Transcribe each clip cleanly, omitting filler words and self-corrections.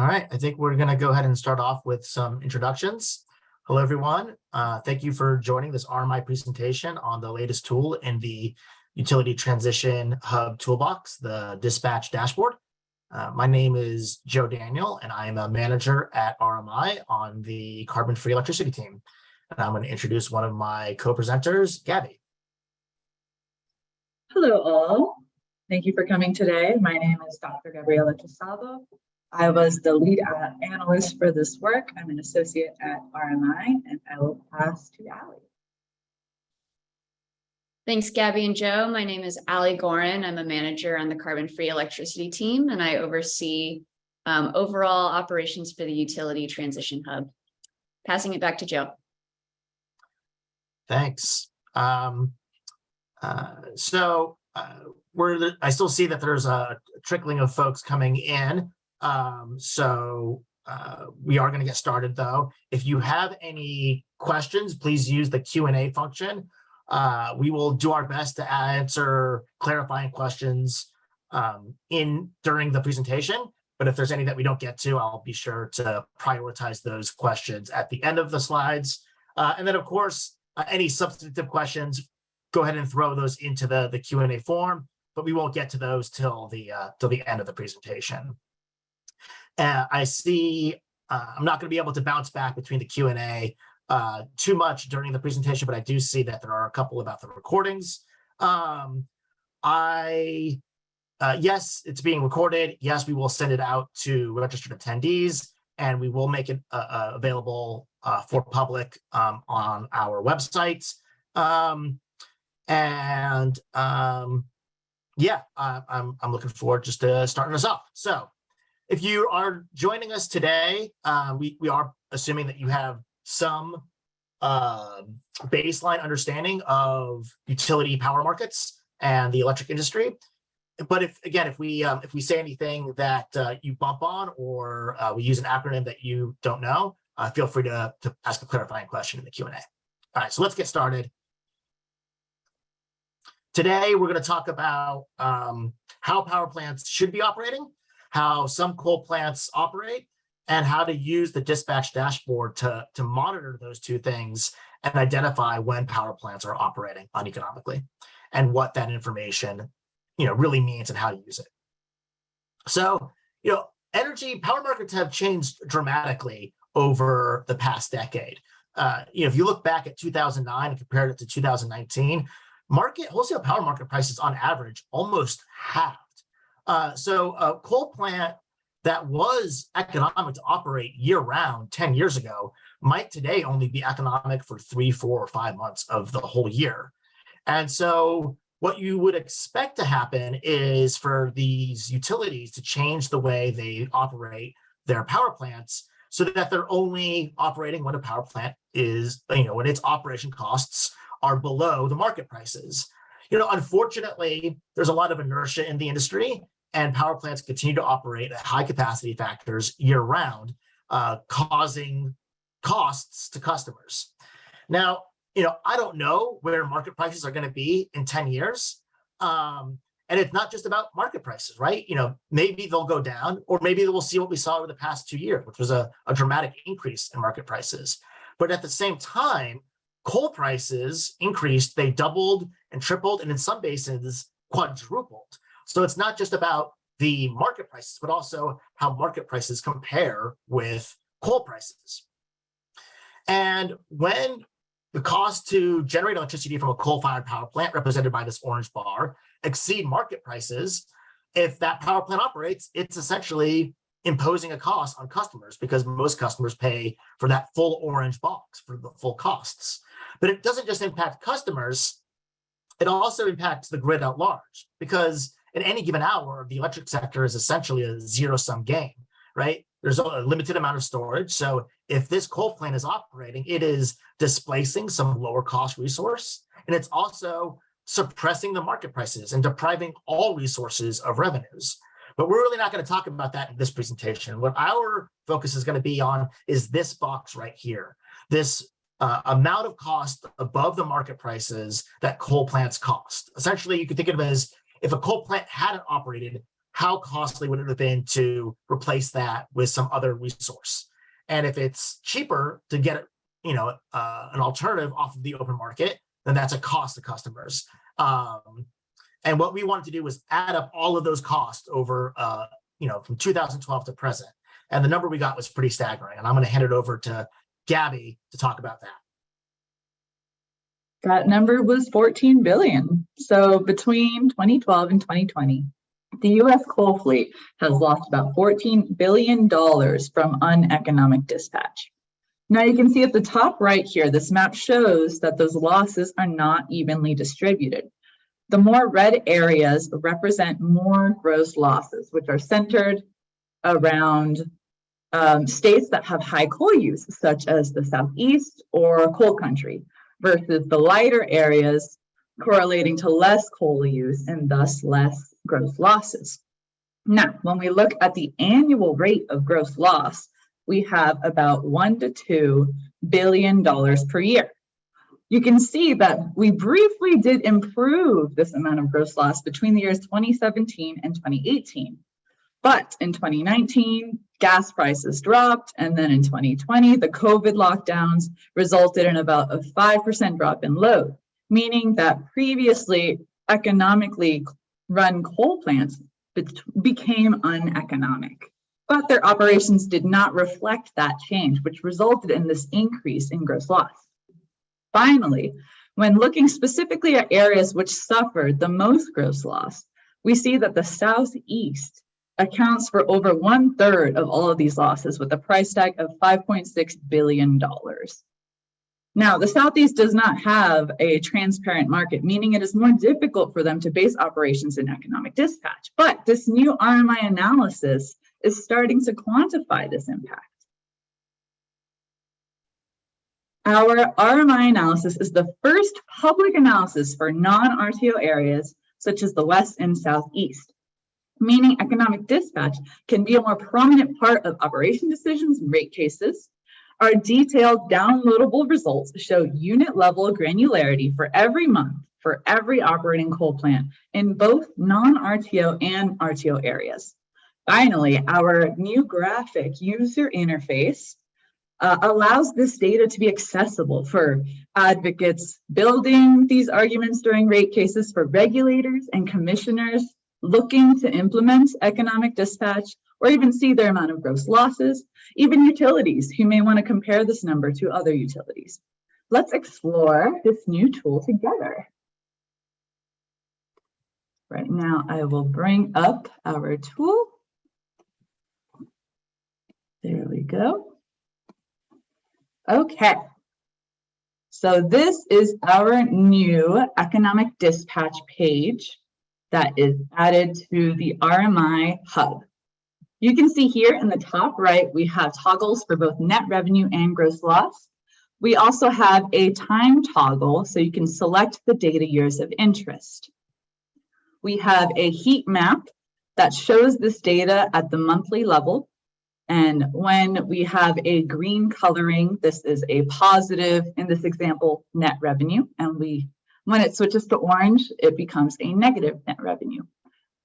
All right, I think we're going to go ahead and start off with some introductions. Hello, everyone. Thank you for joining this RMI presentation on the latest tool in the Utility Transition Hub Toolbox, the Dispatch Dashboard. My name is Joe Daniel, and I am a manager at RMI on the carbon-free electricity team. And I'm going to introduce one of my co-presenters, Gaby. Hello, all. Thank you for coming today. My name is Dr. Gabriela Tosado. I was the lead analyst for this work. I'm an associate at RMI, and I will pass to Allie. Thanks, Gabby and Joe. My name is Allie Gorin. I'm a manager on the carbon-free electricity team, and I oversee overall operations for the Utility Transition Hub. Passing it back to Joe. Thanks. I still see that there's a trickling of folks coming in. We are going to get started, though. If you have any questions, please use the Q&A function. We will do our best to answer clarifying questions during the presentation. But if there's any that we don't get to, I'll be sure to prioritize those questions at the end of the slides. And then, of course, any substantive questions, go ahead and throw those into the Q&A form, but we won't get to those till the end of the presentation. I see I'm not going to be able to bounce back between the Q&A too much during the presentation, but I do see that there are a couple about the recordings. Yes, it's being recorded. Yes, we will send it out to registered attendees, and we will make it available for public on our website. I'm looking forward just to starting us off. So if you are joining us today, we are assuming that you have some baseline understanding of utility power markets and the electric industry. But if we say anything that you bump on, or we use an acronym that you don't know, feel free to ask a clarifying question in the Q&A. All right, so let's get started. Today, we're going to talk about how power plants should be operating, how some coal plants operate, and how to use the dispatch dashboard to monitor those two things and identify when power plants are operating uneconomically, and what that information really means and how to use it. So, power markets have changed dramatically over the past decade. If you look back at 2009 and compare it to 2019, wholesale power market prices on average almost halved. So a coal plant that was economic to operate year-round 10 years ago might today only be economic for 3, 4, or 5 months of the whole year. And so what you would expect to happen is for these utilities to change the way they operate their power plants so that they're only operating when a power plant is, when its operation costs are below the market prices. Unfortunately, there's a lot of inertia in the industry, and power plants continue to operate at high capacity factors year-round, causing costs to customers. Now, I don't know where market prices are going to be in 10 years. And it's not just about market prices, right? Maybe they'll go down, or maybe we'll see what we saw over the past 2 years, which was a dramatic increase in market prices. But at the same time, coal prices increased, they doubled and tripled, and in some basins, quadrupled. So it's not just about the market prices, but also how market prices compare with coal prices. And when the cost to generate electricity from a coal-fired power plant, represented by this orange bar, exceed market prices, if that power plant operates, it's essentially imposing a cost on customers, because most customers pay for that full orange box for the full costs. But it doesn't just impact customers, it also impacts the grid at large, because in any given hour, the electric sector is essentially a zero-sum game, right? There's a limited amount of storage. So if this coal plant is operating, it is displacing some lower cost resource, and it's also suppressing the market prices and depriving all resources of revenues. But we're really not going to talk about that in this presentation. What our focus is going to be on is this box right here, this amount of cost above the market prices that coal plants cost. Essentially, you could think of it as if a coal plant hadn't operated, how costly would it have been to replace that with some other resource? And if it's cheaper to get an alternative off of the open market, then that's a cost to customers. And what we wanted to do was add up all of those costs over, from 2012 to present. And the number we got was pretty staggering. And I'm going to hand it over to Gaby to talk about that. That number was 14 billion. So between 2012 and 2020, the US coal fleet has lost about $14 billion from uneconomic dispatch. Now you can see at the top right here, this map shows that those losses are not evenly distributed. The more red areas represent more gross losses, which are centered around states that have high coal use, such as the Southeast or coal country, versus the lighter areas correlating to less coal use and thus less gross losses. Now, when we look at the annual rate of gross loss, we have about $1 to $2 billion per year. You can see that we briefly did improve this amount of gross loss between the years 2017 and 2018. But in 2019, gas prices dropped, and then in 2020, the COVID lockdowns resulted in about a 5% drop in load, meaning that previously economically run coal plants became uneconomic. But their operations did not reflect that change, which resulted in this increase in gross loss. Finally, when looking specifically at areas which suffered the most gross loss, we see that the Southeast accounts for over 1/3 of all of these losses, with a price tag of $5.6 billion. Now, the Southeast does not have a transparent market, meaning it is more difficult for them to base operations in economic dispatch. But this new RMI analysis is starting to quantify this impact. Our RMI analysis is the first public analysis for non-RTO areas such as the West and Southeast, meaning economic dispatch can be a more prominent part of operation decisions and rate cases. Our detailed downloadable results show unit-level granularity for every month for every operating coal plant in both non-RTO and RTO areas. Finally, our new graphic user interface allows this data to be accessible for advocates building these arguments during rate cases, for regulators and commissioners looking to implement economic dispatch or even see their amount of gross losses, even utilities who may want to compare this number to other utilities. Let's explore this new tool together. Right now, I will bring up our tool. There we go. Okay, so this is our new economic dispatch page that is added to the RMI hub. You can see here in the top right, we have toggles for both net revenue and gross loss. We also have a time toggle, so you can select the data years of interest. We have a heat map that shows this data at the monthly level. And when we have a green coloring, this is a positive, in this example, net revenue. And when it switches to orange, it becomes a negative net revenue.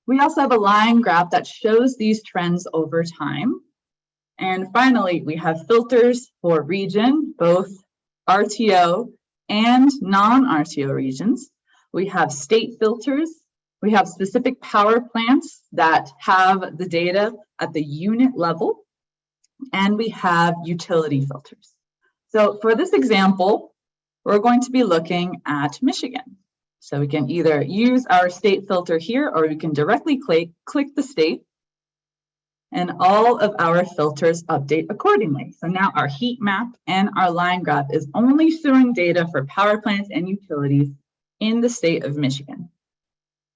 We also have a line graph that shows these trends over time. And finally, we have filters for region, both RTO and non-RTO regions. We have state filters. We have specific power plants that have the data at the unit level. And we have utility filters. So for this example, we're going to be looking at Michigan. So we can either use our state filter here, or we can directly click the state, and all of our filters update accordingly. So now our heat map and our line graph is only showing data for power plants and utilities in the state of Michigan.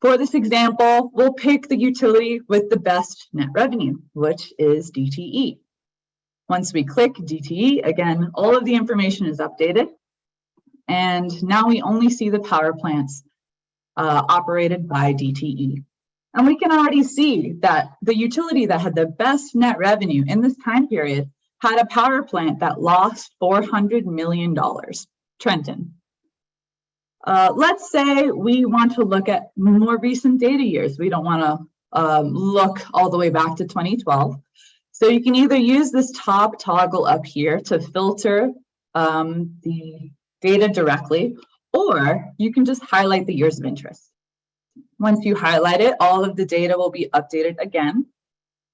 For this example, we'll pick the utility with the best net revenue, which is DTE. Once we click DTE, again, all of the information is updated. And now we only see the power plants operated by DTE. And we can already see that the utility that had the best net revenue in this time period had a power plant that lost $400 million, Trenton. Let's say we want to look at more recent data years. We don't want to look all the way back to 2012. So you can either use this top toggle up here to filter the data directly, or you can just highlight the years of interest. Once you highlight it, all of the data will be updated again.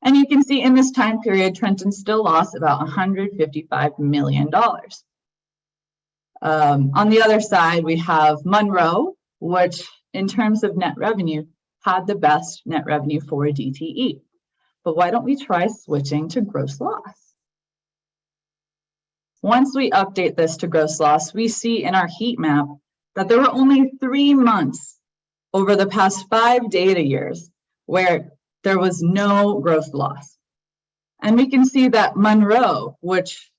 And you can see in this time period, Trenton still lost about $155 million. On the other side, we have Monroe, which in terms of net revenue, had the best net revenue for DTE. But why don't we try switching to gross loss? Once we update this to gross loss, we see in our heat map that there were only 3 months over the past 5 data years where there was no gross loss. And we can see that Monroe, which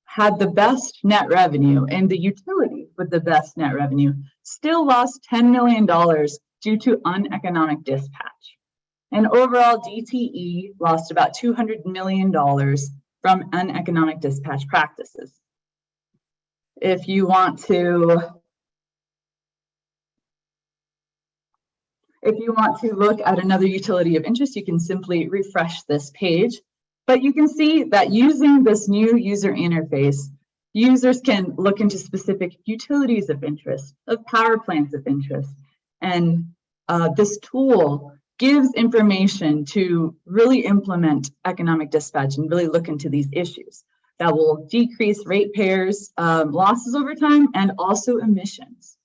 had the best net revenue, and the utility with the best net revenue, still lost $10 million due to uneconomic dispatch. And overall, DTE lost about $200 million from uneconomic dispatch practices. If you want to look at another utility of interest, you can simply refresh this page. But you can see that using this new user interface, users can look into specific utilities of interest, of power plants of interest. And this tool gives information to really implement economic dispatch and really look into these issues that will decrease ratepayers' losses over time and also emissions.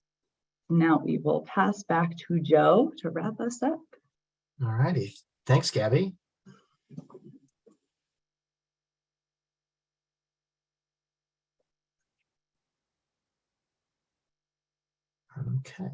Now we will pass back to Joe to wrap us up. All righty. Thanks, Gabby. Okay.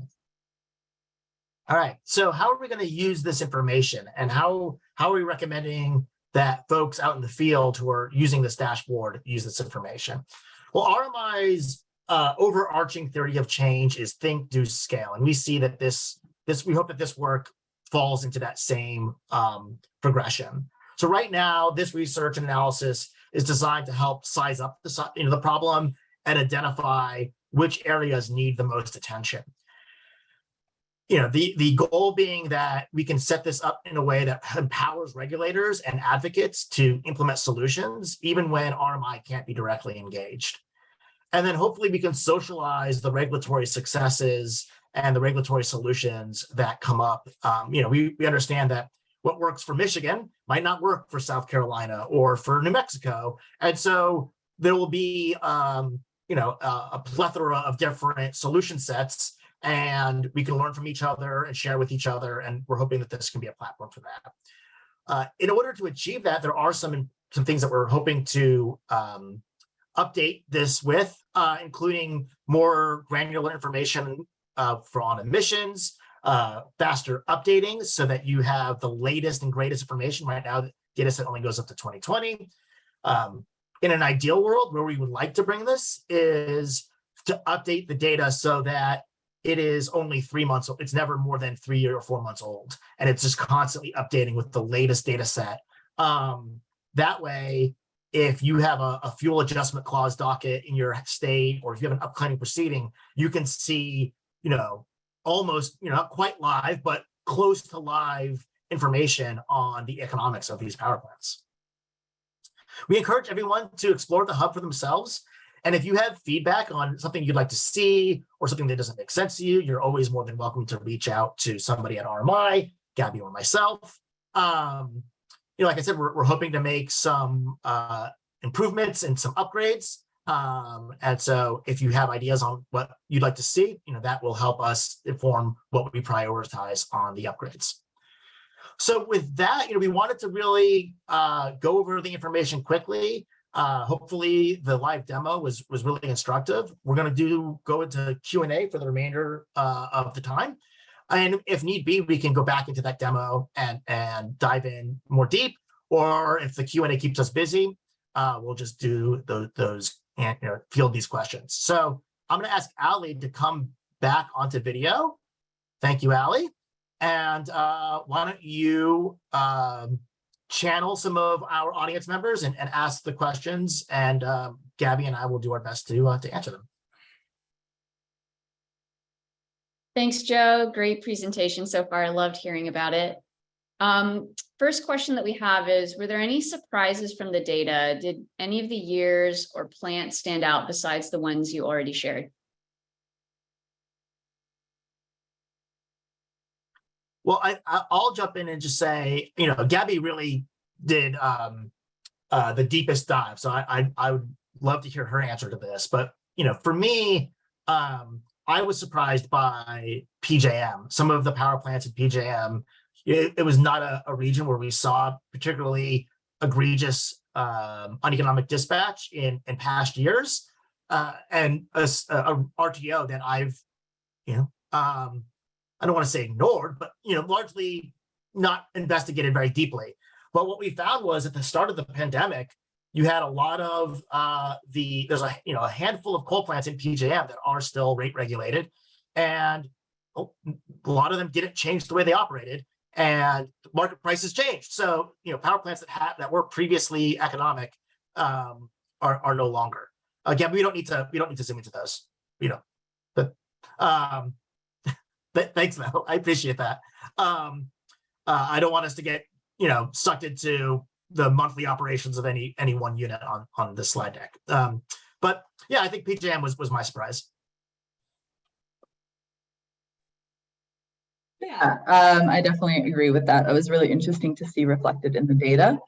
All right. So how are we going to use this information, and how are we recommending that folks out in the field who are using this dashboard use this information? Well, RMI's overarching theory of change is think, do, scale, and we see that we hope that this work falls into that same progression. So right now, this research and analysis is designed to help size up the problem and identify which areas need the most attention. The goal being that we can set this up in a way that empowers regulators and advocates to implement solutions, even when RMI can't be directly engaged. And then hopefully we can socialize the regulatory successes and the regulatory solutions that come up. We understand that what works for Michigan might not work for South Carolina or for New Mexico. And so there will be a plethora of different solution sets, and we can learn from each other and share with each other. And we're hoping that this can be a platform for that. In order to achieve that, there are some things that we're hoping to update this with, including more granular information on emissions, faster updating so that you have the latest and greatest information. Right now, the data set only goes up to 2020. In an ideal world, where we would like to bring this is to update the data so that it is only 3 months old. It's never more than 3 or 4 months old. And it's just constantly updating with the latest data set. That way, if you have a fuel adjustment clause docket in your state, or if you have an upcoming proceeding, you can see, almost, not quite live, but close to live information on the economics of these power plants. We encourage everyone to explore the hub for themselves. And if you have feedback on something you'd like to see or something that doesn't make sense to you, you're always more than welcome to reach out to somebody at RMI, Gabby or myself. Like I said, we're hoping to make some improvements and some upgrades. And so if you have ideas on what you'd like to see, that will help us inform what we prioritize on the upgrades. So with that, we wanted to really go over the information quickly. Hopefully the live demo was really instructive. We're going to go into Q&A for the remainder of the time. And if need be, we can go back into that demo and dive in more deep. Or if the Q&A keeps us busy, we'll just do those and field these questions. So I'm going to ask Ali to come back onto video. Thank you, Ali. And why don't you channel some of our audience members and ask the questions, and Gabby and I will do our best to answer them. Thanks, Joe. Great presentation so far. I loved hearing about it. First question that we have is, were there any surprises from the data? Did any of the years or plants stand out besides the ones you already shared? Well, I'll jump in and just say, Gabby really did the deepest dive. So I would love to hear her answer to this. But, for me, I was surprised by PJM. Some of the power plants in PJM, it was not a region where we saw particularly egregious uneconomic dispatch in past years. And a RTO that I've, I don't want to say ignored, but largely not investigated very deeply. But what we found was at the start of the pandemic, you had a lot of there's a handful of coal plants in PJM that are still rate regulated, and a lot of them didn't change the way they operated, and market prices changed. So power plants that were previously economic are no longer. Again, we don't need to zoom into those, but. Thanks, though. I appreciate that. I don't want us to get sucked into the monthly operations of any one unit on this slide deck. But yeah, I think PJM was my surprise. Yeah, I definitely agree with that. It was really interesting to see reflected in the data.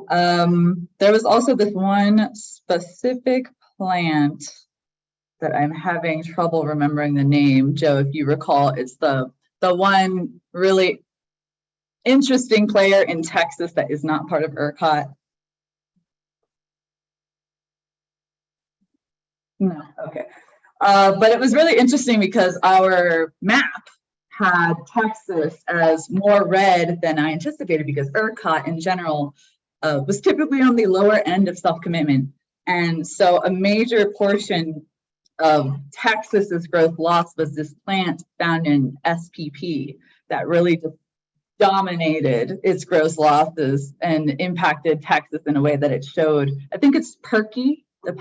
There was also this one specific plant that I'm having trouble remembering the name. Joe, if you recall, it's the one really interesting player in Texas that is not part of ERCOT. No, okay. But it was really interesting because our map had Texas as more red than I anticipated, because ERCOT in general was typically on the lower end of self-commitment. And so a major portion of Texas's growth loss was this plant found in SPP that really just dominated its gross losses and impacted Texas in a way that it showed. I think it's Perky, the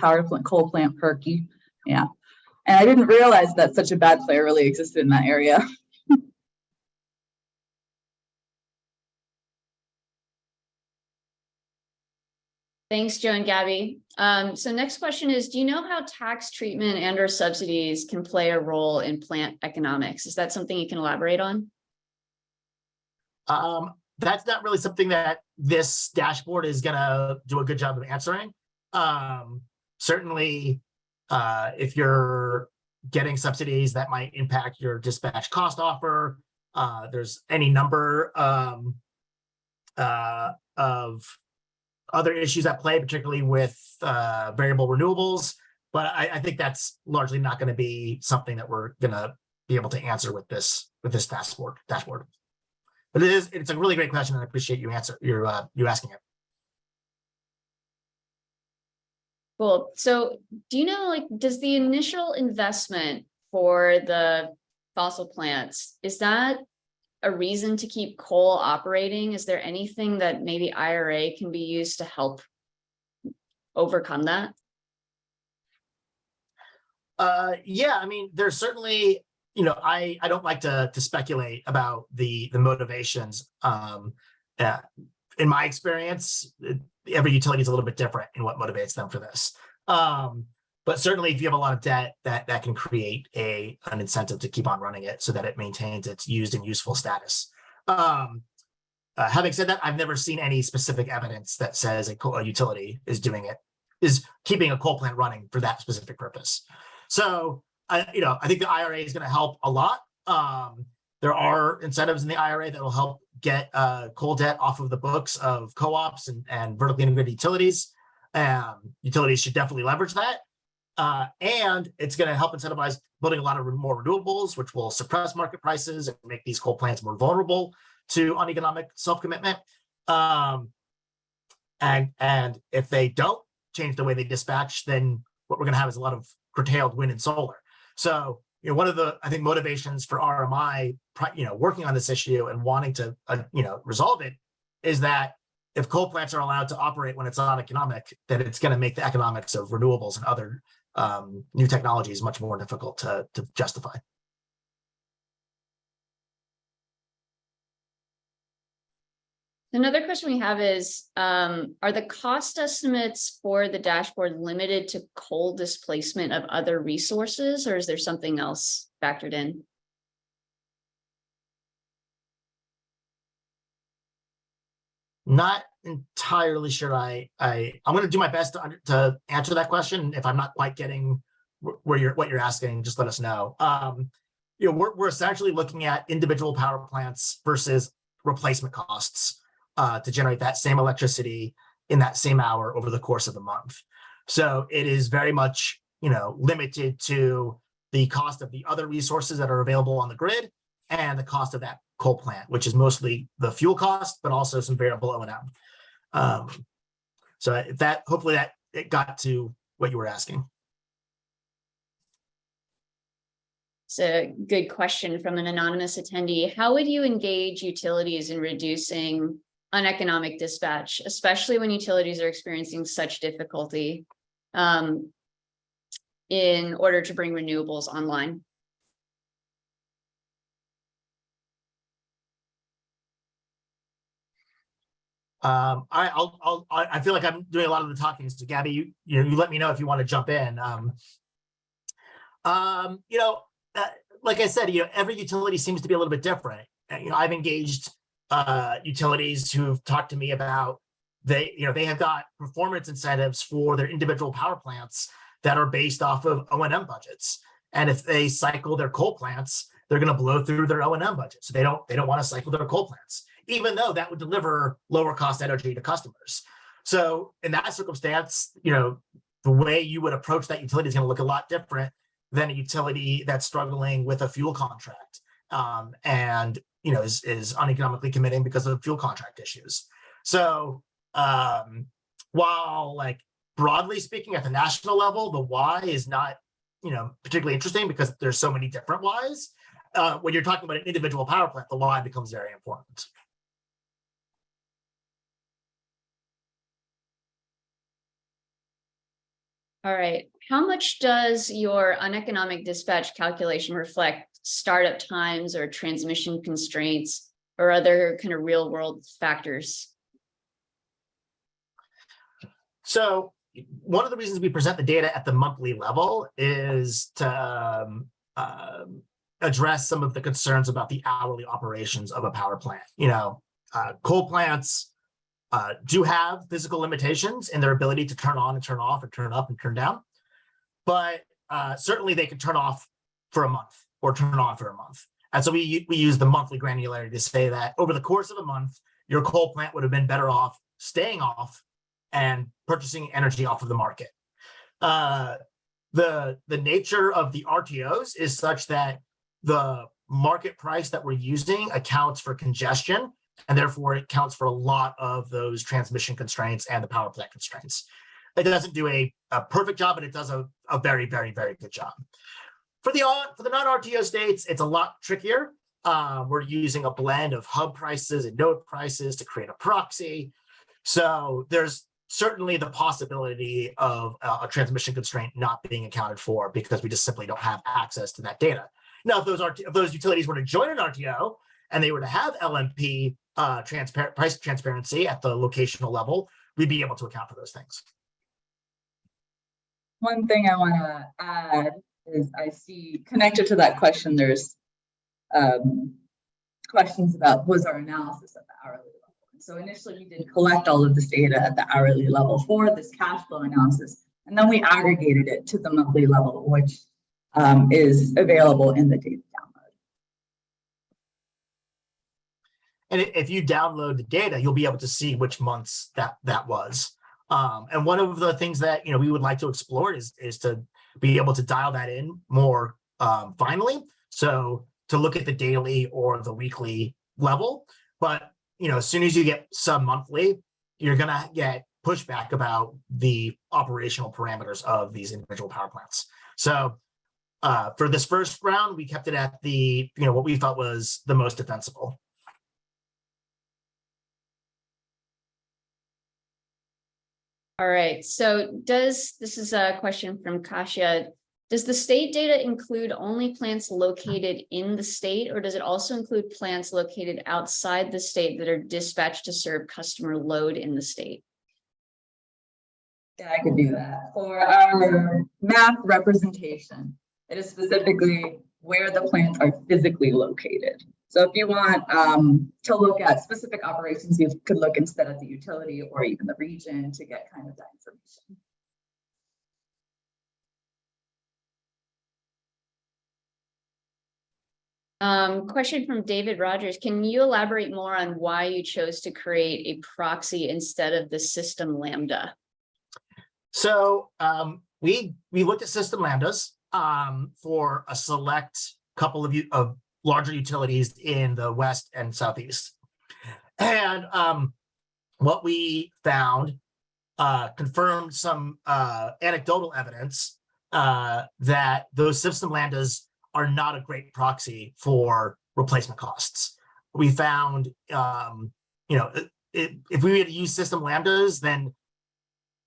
coal plant Perky. Yeah. And I didn't realize that such a bad player really existed in that area. Thanks, Joe and Gabby. So next question is, do you know how tax treatment and or subsidies can play a role in plant economics? Is that something you can elaborate on? That's not really something that this dashboard is going to do a good job of answering. Certainly, if you're getting subsidies that might impact your dispatch cost offer, there's any number of other issues at play, particularly with variable renewables. But I think that's largely not going to be something that we're going to be able to answer with this dashboard. But it's a really great question, and I appreciate you asking it. Cool. So do you know, does the initial investment for the fossil plants, is that a reason to keep coal operating? Is there anything that maybe IRA can be used to help overcome that? Yeah, I mean, there's certainly, I don't like to speculate about the motivations. In my experience, every utility is a little bit different in what motivates them for this. But certainly, if you have a lot of debt, that can create an incentive to keep on running it so that it maintains its used and useful status. Having said that, I've never seen any specific evidence that says a utility is keeping a coal plant running for that specific purpose. So, I think the IRA is going to help a lot. There are incentives in the IRA that will help get coal debt off of the books of co-ops and vertically integrated utilities. Utilities should definitely leverage that. And it's going to help incentivize building a lot of more renewables, which will suppress market prices and make these coal plants more vulnerable to uneconomic self-commitment. And if they don't change the way they dispatch, then what we're going to have is a lot of curtailed wind and solar. So, one of the, I think, motivations for RMI, working on this issue and wanting to, resolve it is that if coal plants are allowed to operate when it's not economic, then it's going to make the economics of renewables and other new technologies much more difficult to justify. Another question we have is, are the cost estimates for the dashboard limited to coal displacement of other resources, or is there something else factored in? Not entirely sure. I'm going to do my best to answer that question. If I'm not quite getting what you're asking, just let us know. We're essentially looking at individual power plants versus replacement costs to generate that same electricity in that same hour over the course of the month. So it is very much, limited to the cost of the other resources that are available on the grid and the cost of that coal plant, which is mostly the fuel cost, but also some variable O&M. So hopefully it got to what you were asking. It's a good question from an anonymous attendee. How would you engage utilities in reducing uneconomic dispatch, especially when utilities are experiencing such difficulty in order to bring renewables online? I feel like I'm doing a lot of the talking. So Gabby, you let me know if you want to jump in. Like I said, every utility seems to be a little bit different. I've engaged utilities who've talked to me about they have got performance incentives for their individual power plants that are based off of O&M budgets. And if they cycle their coal plants, they're going to blow through their O&M budget. So they don't want to cycle their coal plants, even though that would deliver lower cost energy to customers. So in that circumstance, the way you would approach that utility is going to look a lot different than a utility that's struggling with a fuel contract and is uneconomically committing because of fuel contract issues. So while broadly speaking at the national level, the why is not particularly interesting because there's so many different whys. When you're talking about an individual power plant, the why becomes very important. All right. How much does your uneconomic dispatch calculation reflect startup times or transmission constraints or other kind of real world factors? So one of the reasons we present the data at the monthly level is to address some of the concerns about the hourly operations of a power plant. Coal plants do have physical limitations in their ability to turn on and turn off and turn up and turn down. But certainly they can turn off for a month or turn on for a month. And so we use the monthly granularity to say that over the course of a month, your coal plant would have been better off staying off and purchasing energy off of the market. The nature of the RTOs is such that the market price that we're using accounts for congestion, and therefore it counts for a lot of those transmission constraints and the power plant constraints. It doesn't do a perfect job, but it does a very, very, very good job. For the non-RTO states, it's a lot trickier. We're using a blend of hub prices and node prices to create a proxy. So there's certainly the possibility of a transmission constraint not being accounted for because we just simply don't have access to that data. Now, if those utilities were to join an RTO and they were to have LMP price transparency at the locational level, we'd be able to account for those things. One thing I want to add is I see connected to that question, there's questions about was our analysis at the hourly level. So initially we did collect all of this data at the hourly level for this cash flow analysis, and then we aggregated it to the monthly level, which is available in the data download. And if you download the data, you'll be able to see which months that was. And one of the things that we would like to explore is to be able to dial that in more finely. So to look at the daily or the weekly level. But as soon as you get sub-monthly, you're gonna get pushback about the operational parameters of these individual power plants. So for this first round, we kept it at the what we thought was the most defensible. All right, so this is a question from Kasia. Does the state data include only plants located in the state, or does it also include plants located outside the state that are dispatched to serve customer load in the state? Yeah, I could do that. For our map representation, it is specifically where the plants are physically located. So if you want to look at specific operations, you could look instead at the utility or even the region to get kind of that information. Question from David Rogers. Can you elaborate more on why you chose to create a proxy instead of the system lambda? So we looked at system lambdas for a select couple of larger utilities in the West and Southeast. And what we found confirmed some anecdotal evidence that those system lambdas are not a great proxy for replacement costs. We found, if we had to use system lambdas, then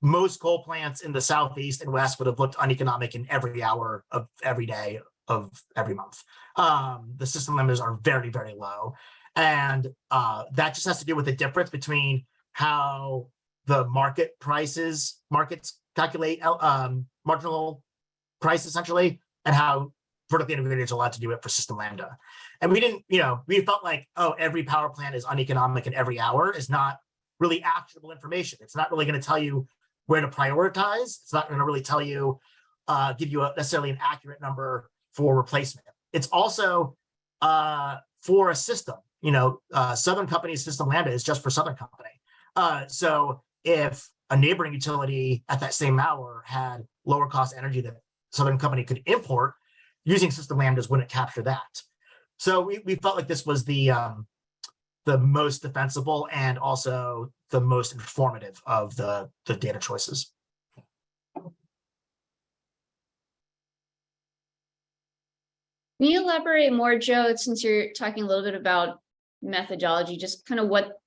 most coal plants in the Southeast and West would have looked uneconomic in every hour of every day of every month. The system lambdas are very, very low. And that just has to do with the difference between how the markets calculate marginal price essentially, and how vertically integrated is allowed to do it for system lambda. And we didn't, we felt like, oh, every power plant is uneconomic in every hour is not really actionable information. It's not really going to tell you where to prioritize. It's not going to really tell you, give you necessarily an accurate number for replacement. It's also for a system, Southern Company's system lambda is just for Southern Company. So if a neighboring utility at that same hour had lower cost energy that Southern Company could import, using system lambdas wouldn't capture that. So we felt like this was the most defensible and also the most informative of the data choices. Can you elaborate more, Joe, since you're talking a little bit about methodology, just kind of what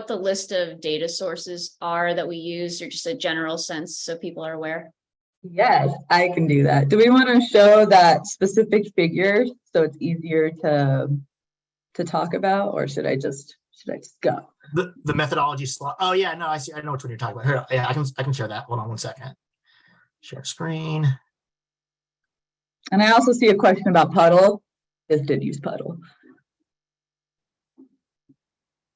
the list of data sources are that we use, or just a general sense so people are aware? Yes, I can do that. Do we want to show that specific figure so it's easier to talk about, or should I just go? The methodology slide. Oh yeah, no, I see. I know which one you're talking about. Here, yeah, I can share that. Hold on one second. Share screen. And I also see a question about puddle. This did use puddle.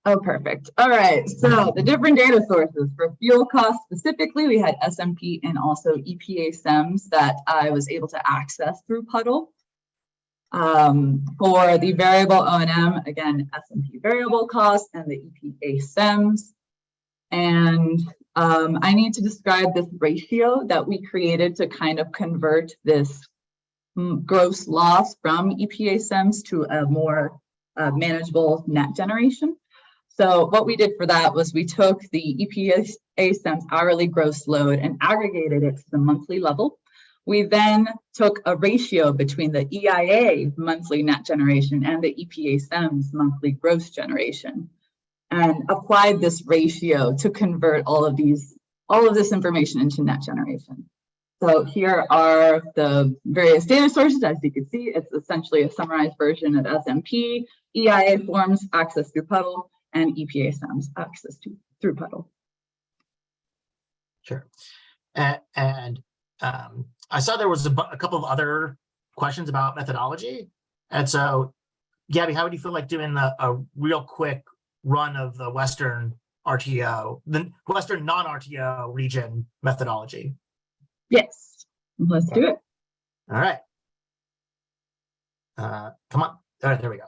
Oh, perfect. All right. So the different data sources for fuel costs specifically, we had SMP and also EPA SEMS that I was able to access through puddle. For the variable O&M, again, SMP variable costs and the EPA SEMS. And I need to describe this ratio that we created to kind of convert this gross loss from EPA SEMS to a more manageable net generation. So what we did for that was we took the EPA SEMS hourly gross load and aggregated it to the monthly level. We then took a ratio between the EIA monthly net generation and the EPA SEMS monthly gross generation, and applied this ratio to convert all of this information into net generation. So here are the various data sources. As you can see, it's essentially a summarized version of SMP, EIA forms access through puddle, and EPA SEMS access through puddle. Sure. And I saw there was a couple of other questions about methodology. And so, Gabby, how would you feel like doing a real quick run of the Western RTO, the Western non-RTO region methodology? Yes, let's do it. All right. Come on. All right, there we go.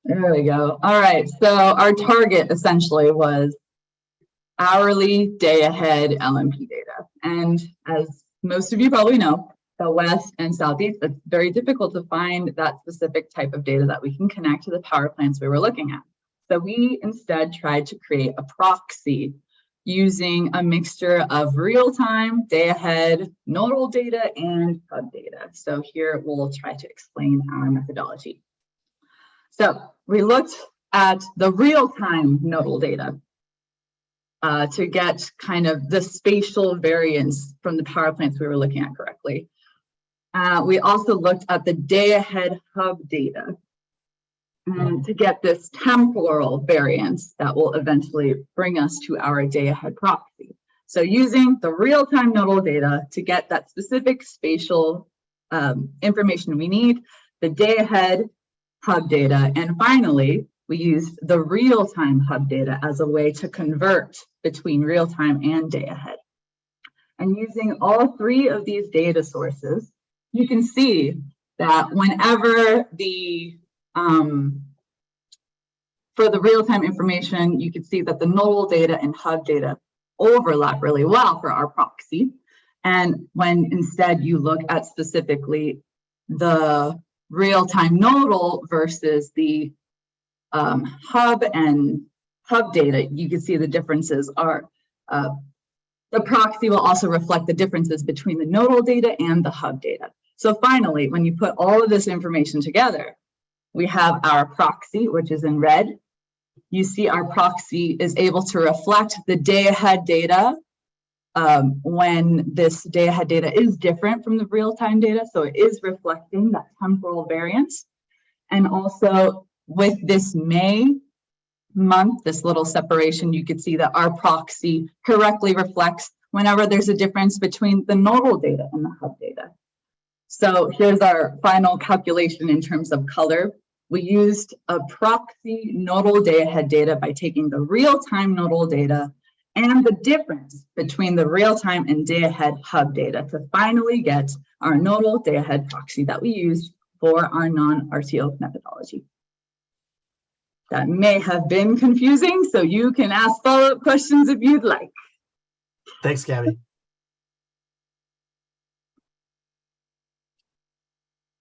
There we go. All right. So our target essentially was hourly day ahead LMP data. And as most of you probably know, the West and Southeast, it's very difficult to find that specific type of data that we can connect to the power plants we were looking at. So we instead tried to create a proxy using a mixture of real-time, day ahead, nodal data, and hub data. So here we'll try to explain our methodology. So we looked at the real-time nodal data to get kind of the spatial variance from the power plants we were looking at correctly. We also looked at the day-ahead hub data to get this temporal variance that will eventually bring us to our day-ahead proxy. So using the real-time nodal data to get that specific spatial information we need, the day-ahead hub data, and finally, we used the real-time hub data as a way to convert between real-time and day-ahead. And using all three of these data sources, you can see that whenever for the real-time information, you can see that the nodal data and hub data overlap really well for our proxy. And when instead you look at specifically the real-time nodal versus the hub and hub data, you can see the differences are, the proxy will also reflect the differences between the nodal data and the hub data. So finally, when you put all of this information together, we have our proxy, which is in red. You see our proxy is able to reflect the day-ahead data when this day-ahead data is different from the real-time data. So it is reflecting that temporal variance. And also with this May month, this little separation, you can see that our proxy correctly reflects whenever there's a difference between the nodal data and the hub data. So here's our final calculation in terms of color. We used a proxy nodal day-ahead data by taking the real-time nodal data and the difference between the real-time and day-ahead hub data to finally get our nodal day-ahead proxy that we used for our non-RTO methodology. That may have been confusing, so you can ask follow-up questions if you'd like. Thanks, Gabby.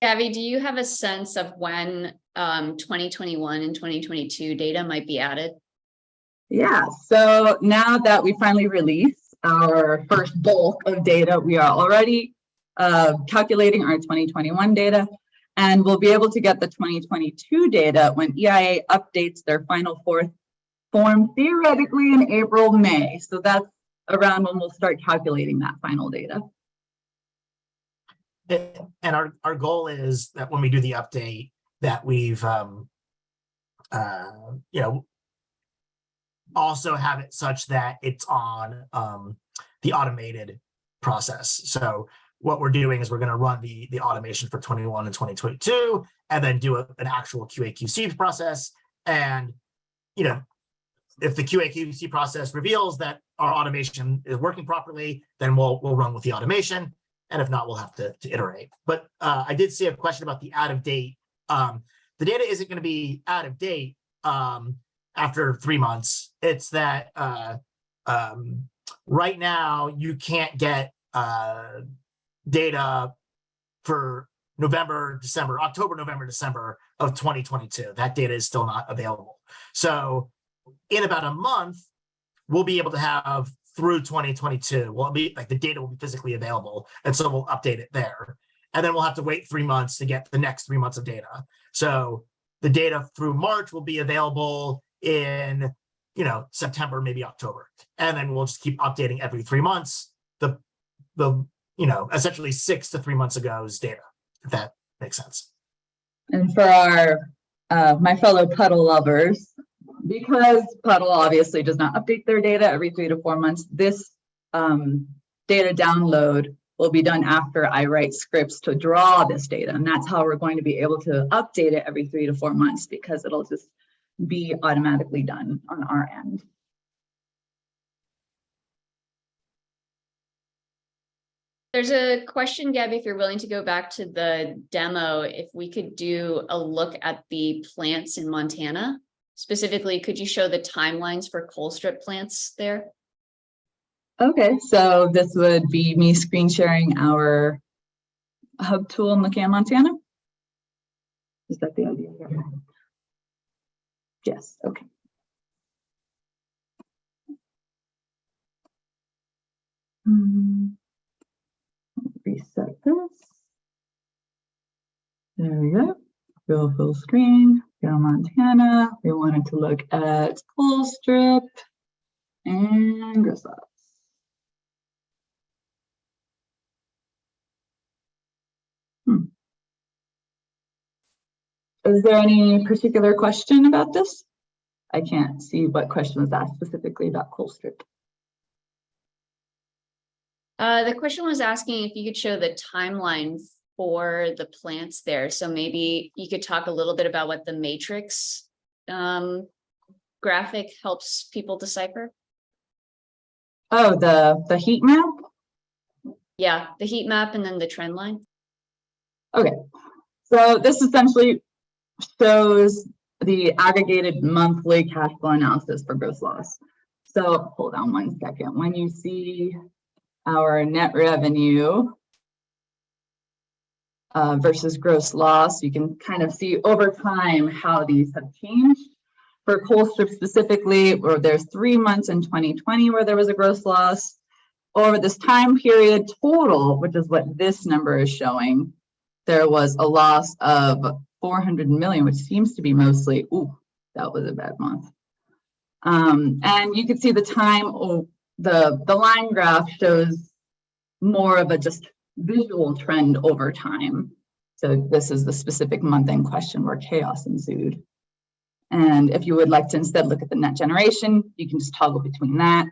Gabby, do you have a sense of when 2021 and 2022 data might be added? Yeah, so now that we finally released our first bulk of data, we are already calculating our 2021 data, and we'll be able to get the 2022 data when EIA updates their final fourth form theoretically in April, May. So that's around when we'll start calculating that final data. And our goal is that when we do the update, that we've also have it such that it's on the automated process. So what we're doing is we're going to run the automation for 21 and 2022, and then do an actual QA/QC process. And if the QA/QC process reveals that our automation is working properly, then we'll run with the automation. And if not, we'll have to iterate. But I did see a question about the out of date. The data isn't going to be out of date after 3 months. It's that right now you can't get data for October, November, December of 2022. That data is still not available. So in about a month, we'll be able to have through 2022. Well, the data will be physically available, and so we'll update it there. And then we'll have to wait 3 months to get the next 3 months of data. So the data through March will be available in September, maybe October, and then we'll just keep updating every 3 months. The essentially 6 to 3 months ago's data, if that makes sense. And for our my fellow Puddle lovers, because Puddle obviously does not update their data every 3 to 4 months, this data download will be done after I write scripts to draw this data. And that's how we're going to be able to update it every 3 to 4 months, because it'll just be automatically done on our end. There's a question, Gabby, if you're willing to go back to the demo, if we could do a look at the plants in Montana. Specifically, could you show the timelines for coal strip plants there? Okay, so this would be me screen sharing our hub tool in McCann, Montana. Is that the idea here? Yes, okay. Reset this. There we go. Go full screen. Go Montana. We wanted to look at coal strip and gristle. is there any particular question about this? I can't see what question was asked specifically about Colstrip. The question was asking if you could show the timeline for the plants there. So maybe you could talk a little bit about what the matrix graphic helps people decipher. Oh, the heat map? Yeah, the heat map and then the trend line. Okay, so this essentially shows the aggregated monthly cash flow analysis for gross loss. So hold on one second. When you see our net revenue versus gross loss, you can kind of see over time how these have changed. For Colstrip specifically, where there's 3 months in 2020 where there was a gross loss. Over this time period total, which is what this number is showing, there was a loss of 400 million, which seems to be mostly, ooh, that was a bad month. And you can see the time, the line graph shows more of a just visual trend over time. So this is the specific month in question where chaos ensued. And if you would like to instead look at the net generation, you can just toggle between that.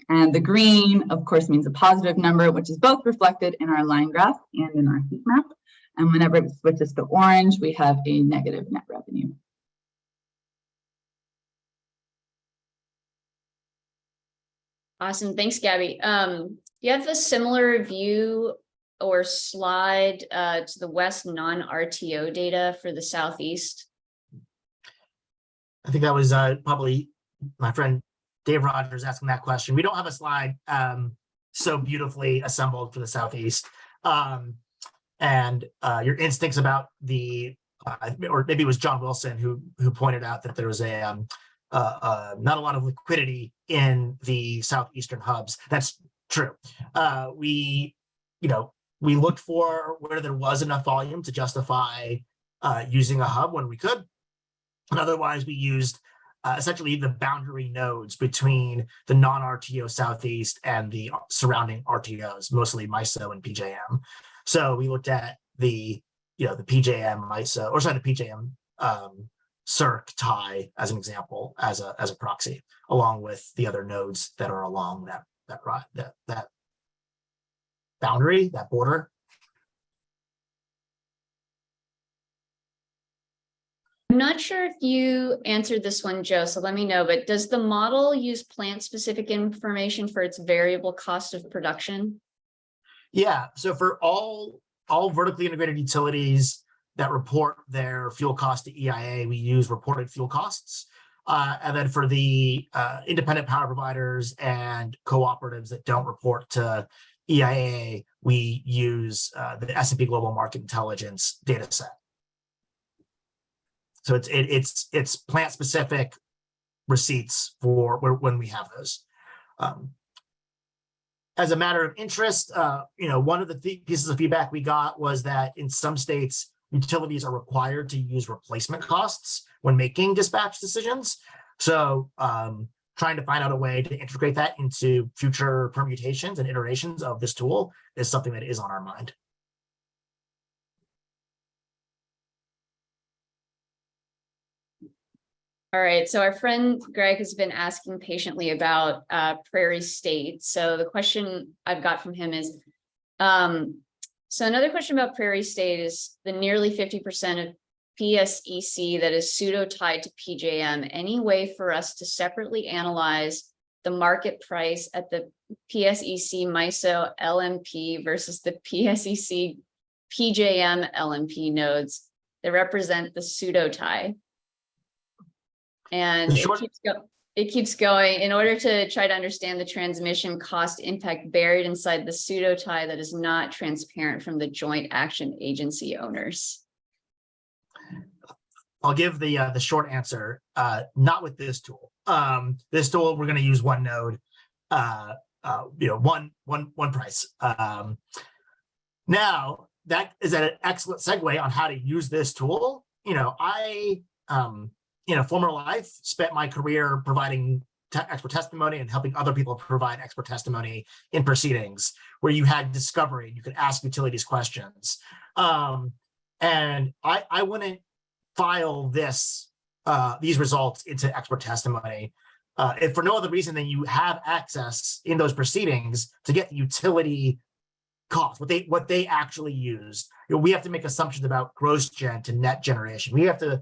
And the green, of course, means a positive number, which is both reflected in our line graph and in our heat map. And whenever it switches to orange, we have a negative net revenue. Awesome. Thanks, Gabby. You have a similar view or slide to the West non-RTO data for the Southeast? I think that was probably my friend Dave Rogers asking that question. We don't have a slide so beautifully assembled for the Southeast. And your instincts about the, or maybe it was John Wilson who pointed out that there was a not a lot of liquidity in the Southeastern hubs. That's true. We looked for where there was enough volume to justify using a hub when we could. And otherwise, we used essentially the boundary nodes between the non-RTO Southeast and the surrounding RTOs, mostly MISO and PJM. So we looked at the PJM MISO, or sorry, the PJM circ tie as an example, as a proxy, along with the other nodes that are along that boundary, that border. I'm not sure if you answered this one, Joe, so let me know, but does the model use plant-specific information for its variable cost of production? Yeah, so for all vertically integrated utilities that report their fuel cost to EIA, we use reported fuel costs. And then for the independent power providers and cooperatives that don't report to EIA, we use the S&P Global Market Intelligence data set. So it's plant specific receipts for when we have those. As a matter of interest, one of the pieces of feedback we got was that in some states, utilities are required to use replacement costs when making dispatch decisions. So trying to find out a way to integrate that into future permutations and iterations of this tool is something that is on our mind. All right, so our friend Greg has been asking patiently about Prairie State. So the question I've got from him is, so another question about Prairie State is the nearly 50% of PSEC that is pseudo-tied to PJM. Any way for us to separately analyze the market price at the PSEC MISO LMP versus the PSEC PJM LMP nodes that represent the pseudo-tie? And it keeps going. In order to try to understand the transmission cost impact buried inside the pseudo tie that is not transparent from the joint action agency owners. I'll give the short answer. Not with this tool. This tool, we're going to use one node, one price. Now that is an excellent segue on how to use this tool. Former life, spent my career providing expert testimony and helping other people provide expert testimony in proceedings where you had discovery, you could ask utilities questions. And I wouldn't file these results into expert testimony, if for no other reason than you have access in those proceedings to get the utility cost, what they actually used. We have to make assumptions about gross gen to net generation. We have to,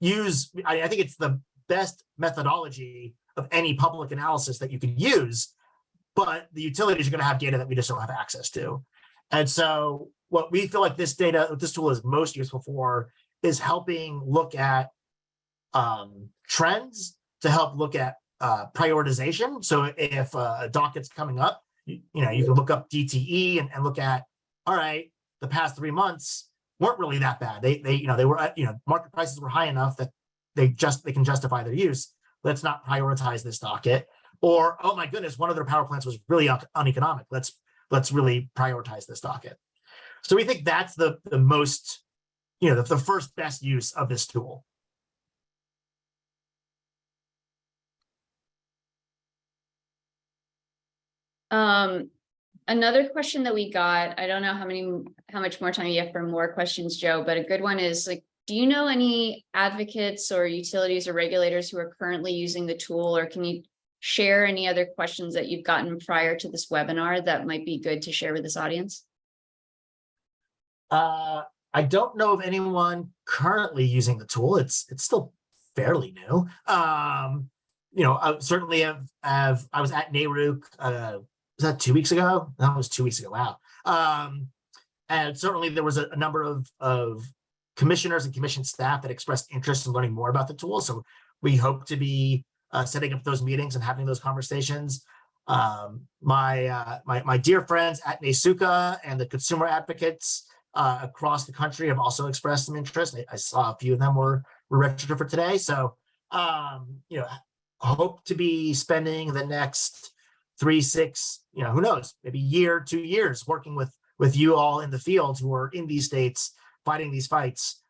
use, I think it's the best methodology of any public analysis that you can use, but the utilities are going to have data that we just don't have access to. And so what we feel like this tool is most useful for is helping look at trends, to help look at prioritization. So if a docket's coming up, you can look up DTE and look at, all right, the past 3 months weren't really that bad. They were, market prices were high enough that they can justify their use. Let's not prioritize this docket. Or, oh my goodness, one of their power plants was really uneconomic. Let's really prioritize this docket. So we think that's the most, the first best use of this tool. Another question that we got, I don't know how much more time you have for more questions, Joe, but a good one is like, do you know any advocates or utilities or regulators who are currently using the tool, or can you share any other questions that you've gotten prior to this webinar that might be good to share with this audience? I don't know of anyone currently using the tool. It's still fairly new. Certainly I was at NARUC, was that 2 weeks ago? That was 2 weeks ago. Wow. And certainly there was a number of commissioners and commission staff that expressed interest in learning more about the tool. So we hope to be setting up those meetings and having those conversations. My dear friends at NASUCA and the consumer advocates across the country have also expressed some interest. I saw a few of them were registered for today. So, hope to be spending the next 3, 6, who knows, maybe year, 2 years working with you all in the field who are in these states fighting these fights,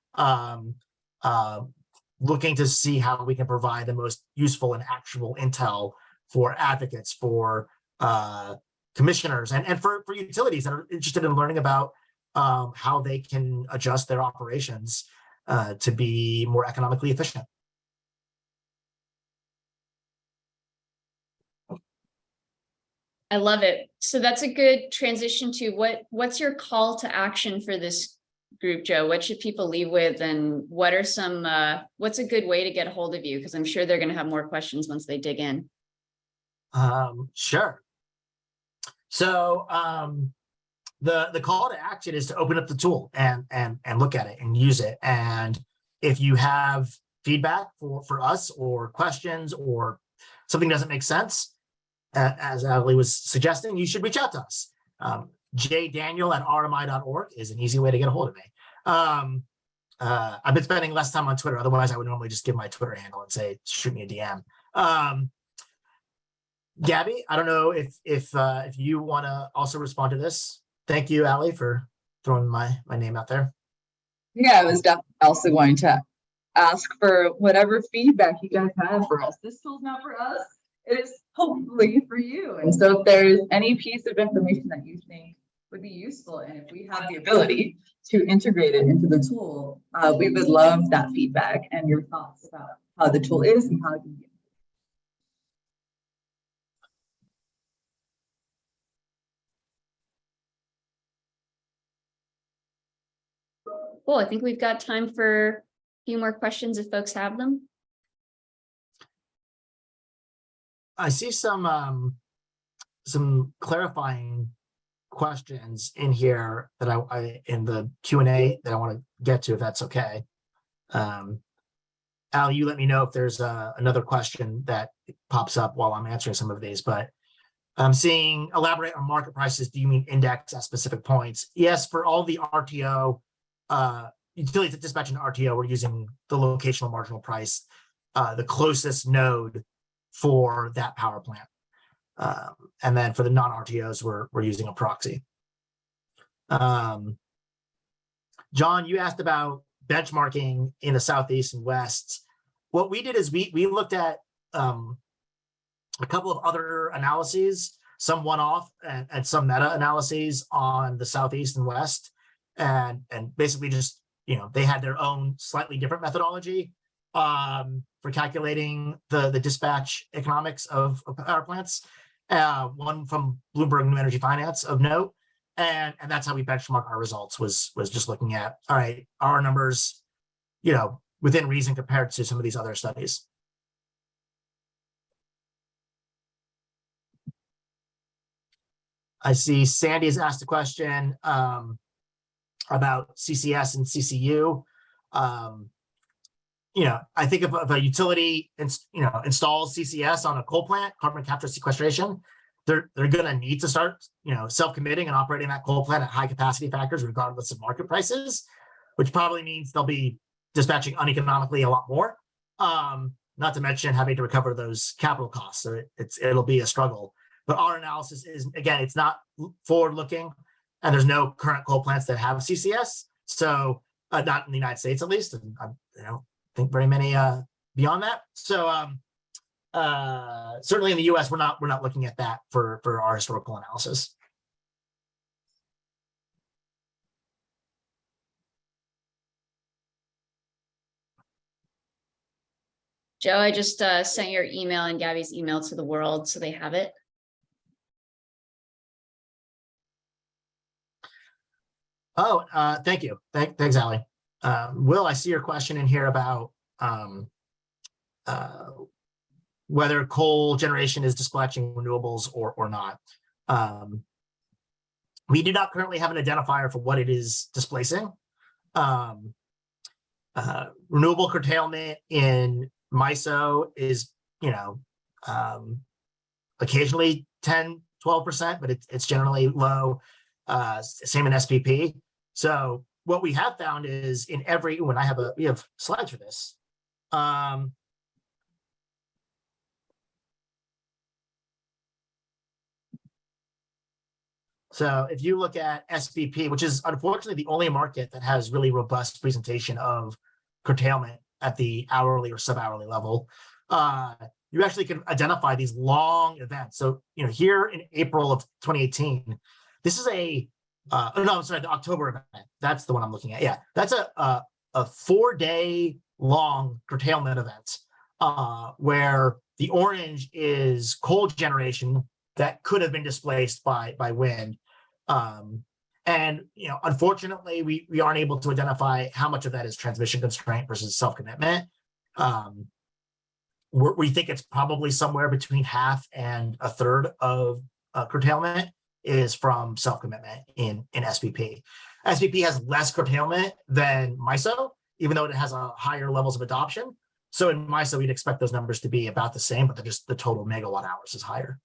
looking to see how we can provide the most useful and actionable intel for advocates, for commissioners, and for utilities that are interested in learning about how they can adjust their operations to be more economically efficient. I love it. So that's a good transition to what's your call to action for this group, Joe? What should people leave with, and what are some what's a good way to get a hold of you? Because I'm sure they're going to have more questions once they dig in. Sure. So the call to action is to open up the tool and look at it and use it. And if you have feedback for us, or questions, or something doesn't make sense, as Ali was suggesting, you should reach out to us. jdaniel@rmi.org is an easy way to get a hold of me. I've been spending less time on Twitter. Otherwise, I would normally just give my Twitter handle and say, shoot me a DM. Gabby, I don't know if you want to also respond to this. Thank you, Ali, for throwing my name out there. Yeah, I was definitely also going to ask for whatever feedback you guys have for us. This tool's not for us. It is hopefully for you. And so if there's any piece of information that you think would be useful, and if we have the ability to integrate it into the tool, we would love that feedback and your thoughts about how the tool is and how it can be. Cool. I think we've got time for a few more questions if folks have them. I see some clarifying questions in here that I in the Q&A that I want to get to, if that's okay. Al, you let me know if there's another question that pops up while I'm answering some of these, but I'm seeing elaborate on market prices. Do you mean index at specific points? Yes, for all the RTO, utilities that dispatch an RTO, we're using the locational marginal price, the closest node for that power plant. And then for the non-RTOs, we're using a proxy. John, you asked about benchmarking in the Southeast and West. What we did is we looked at a couple of other analyses, some one-off and some meta analyses on the Southeast and West, and basically just they had their own slightly different methodology for calculating the dispatch economics of power plants. One from Bloomberg New Energy Finance of note, and that's how we benchmark our results. Was just looking at, all right, our numbers, within reason compared to some of these other studies. I see Sandy has asked a question about CCS and CCU. I think if a utility installs CCS on a coal plant, carbon capture sequestration, they're going to need to start self-committing and operating that coal plant at high capacity factors regardless of market prices, which probably means they'll be dispatching uneconomically a lot more, not to mention having to recover those capital costs. So it'll be a struggle. But our analysis is, again, it's not forward-looking, and there's no current coal plants that have CCS. So not in the United States, at least, and I don't think very many beyond that. So certainly in the U.S., we're not looking at that for our historical analysis. Joe, I just sent your email and Gabby's email to the world, so they have it. Oh, thank you. Thanks, Allie. Will, I see your question in here about whether coal generation is dispatching renewables or not. We do not currently have an identifier for what it is displacing. Renewable curtailment in MISO is, occasionally 10, 12%, but it's generally low. Same in SPP. So what we have found is in every, we have slides for this. So if you look at SPP, which is unfortunately the only market that has really robust presentation of curtailment at the hourly or sub-hourly level, you actually can identify these long events. So, here in April of 2018, this is the October event. That's the one I'm looking at. Yeah, that's a 4-day long curtailment event where the orange is coal generation that could have been displaced by wind. And unfortunately, we aren't able to identify how much of that is transmission constraint versus self-commitment. We think it's probably somewhere between half and a third of curtailment is from self-commitment in SPP. SPP has less curtailment than MISO, even though it has a higher levels of adoption. So in MISO, we'd expect those numbers to be about the same, but the total megawatt hours is higher.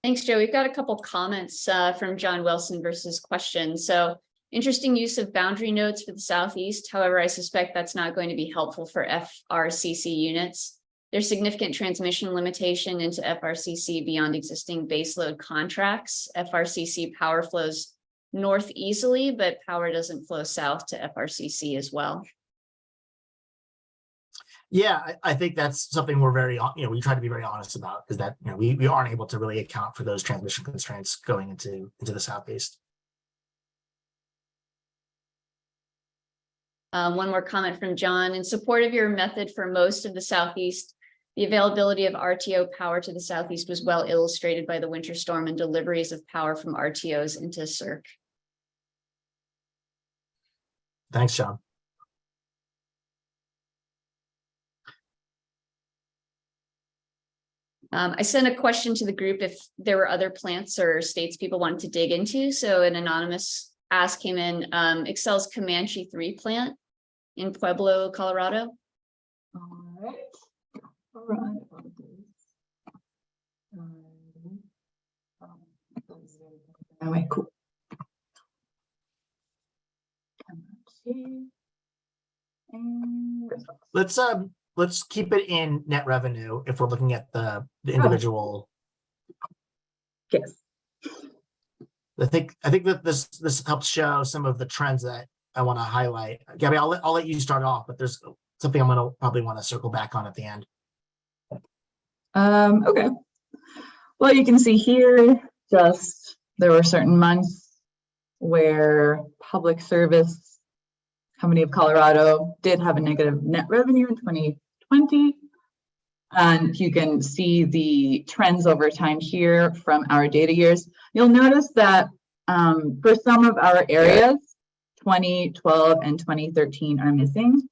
Thanks, Joe. We've got a couple comments from John Wilson versus questions. So interesting use of boundary notes for the Southeast. However, I suspect that's not going to be helpful for FRCC units. There's significant transmission limitation into FRCC beyond existing baseload contracts. FRCC power flows north easily, but power doesn't flow south to FRCC as well. Yeah, I think that's something we're we try to be very honest about, is that we aren't able to really account for those transmission constraints going into the Southeast. One more comment from John. In support of your method for most of the Southeast, the availability of RTO power to the Southeast was well illustrated by the winter storm and deliveries of power from RTOs into CERC. Thanks, John. I sent a question to the group if there were other plants or states people wanted to dig into. So an anonymous ask came in, Excel's Comanche 3 plant in Pueblo, Colorado. All right. Anyway, cool. Let's keep it in net revenue if we're looking at the individual. Yes. I think that this helps show some of the trends that I want to highlight. Gabby, I'll let you start off, but there's something I'm going to probably want to circle back on at the end. Okay. Well, you can see here, just there were certain months where Public Service Company of Colorado did have a negative net revenue in 2020. And you can see the trends over time here from our data years. You'll notice that for some of our areas, 2012 and 2013 are missing.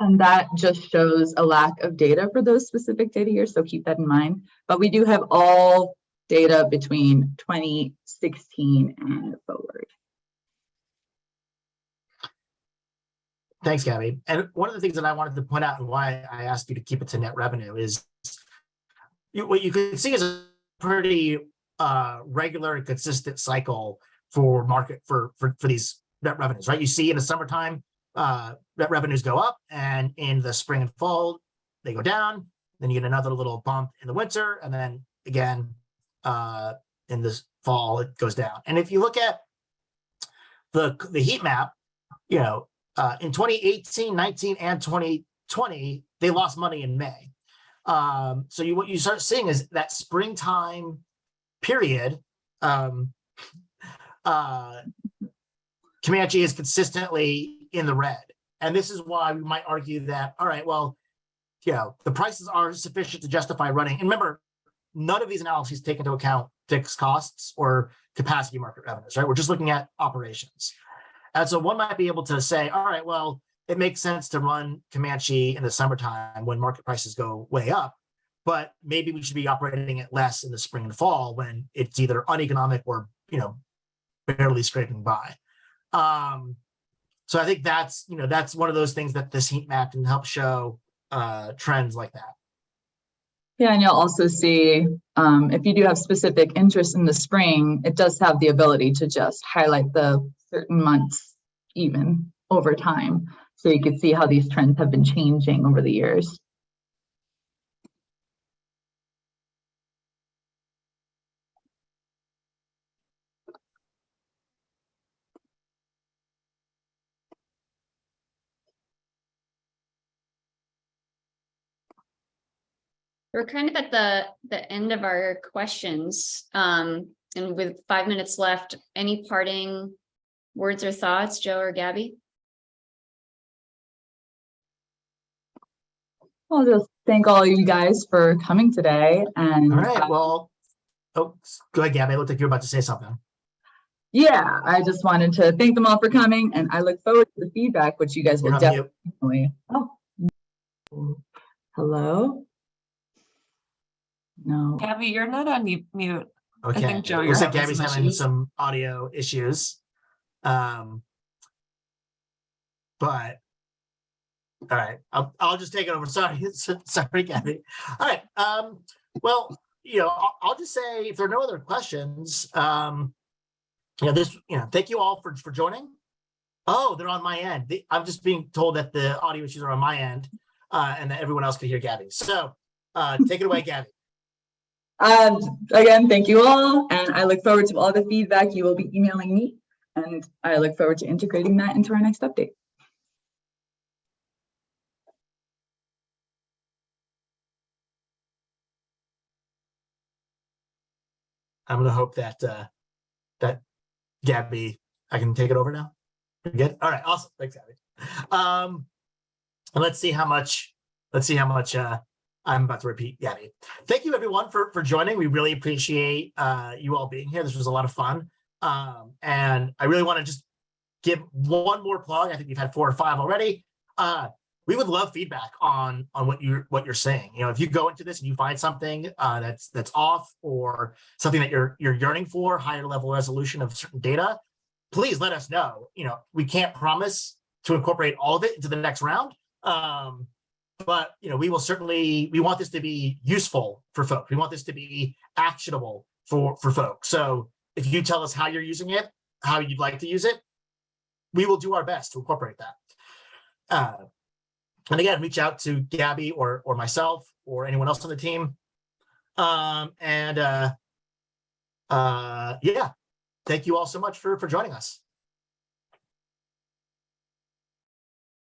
And that just shows a lack of data for those specific data years, so keep that in mind. But we do have all data between 2016 and forward. Thanks, Gabby. And one of the things that I wanted to point out and why I asked you to keep it to net revenue is what you can see is a pretty regular and consistent cycle for market for these net revenues, right? You see in the summertime, net revenues go up, and in the spring and fall, they go down. Then you get another little bump in the winter, and then again, in the fall, it goes down. And if you look at the heat map, you know, in 2018, 19, and 2020, they lost money in May. So what you start seeing is that springtime period, Comanche is consistently in the red. And this is why we might argue that, all right, well, you know, the prices are sufficient to justify running. And remember, none of these analyses take into account fixed costs or capacity market revenues, right? We're just looking at operations. And so one might be able to say, all right, well, it makes sense to run Comanche in the summertime when market prices go way up, but maybe we should be operating it less in the spring and fall when it's either uneconomic or, you know, barely scraping by. So I think that's, you know, that's one of those things that this heat map can help show trends like that. Yeah, and you'll also see if you do have specific interest in the spring, it does have the ability to just highlight the certain months even over time. So you can see how these trends have been changing over the years. We're kind of at the end of our questions. And with 5 minutes left, any parting words or thoughts, Joe or Gabby? I'll just thank all you guys for coming today. And all right, well, oh, go ahead, Gabby. It looked like you were about to say something. Yeah, I just wanted to thank them all for coming, and I look forward to the feedback, which you guys will definitely. Oh, hello. No. Gabby, you're not on mute. Okay. I think Joe, looks like Gabby's having some audio issues. But all right, I'll just take it over. Sorry, Gabby. All right. Well, you know, I'll just say if there are no other questions, you know, thank you all for joining. Oh, they're on my end. I'm just being told that the audio issues are on my end, and that everyone else can hear Gabby. So take it away, Gabby. Again, thank you all, and I look forward to all the feedback you will be emailing me, and I look forward to integrating that into our next update. I'm going to hope that that Gabby, I can take it over now. You're good. All right, awesome. Thanks, Gabby. And let's see how much I'm about to repeat, Gabby. Thank you, everyone, for joining. We really appreciate you all being here. This was a lot of fun. And I really want to just give one more plug. I think we've had 4 or 5 already. We would love feedback on what you're saying. You know, if you go into this and you find something that's off, or something that you're yearning for, higher level resolution of certain data, please let us know. You know, we can't promise to incorporate all of it into the next round. But you know, we want this to be useful for folks. We want this to be actionable for folks. So if you tell us how you're using it, how you'd like to use it, we will do our best to incorporate that. And again, reach out to Gabby or myself or anyone else on the team. Yeah, thank you all so much for joining us.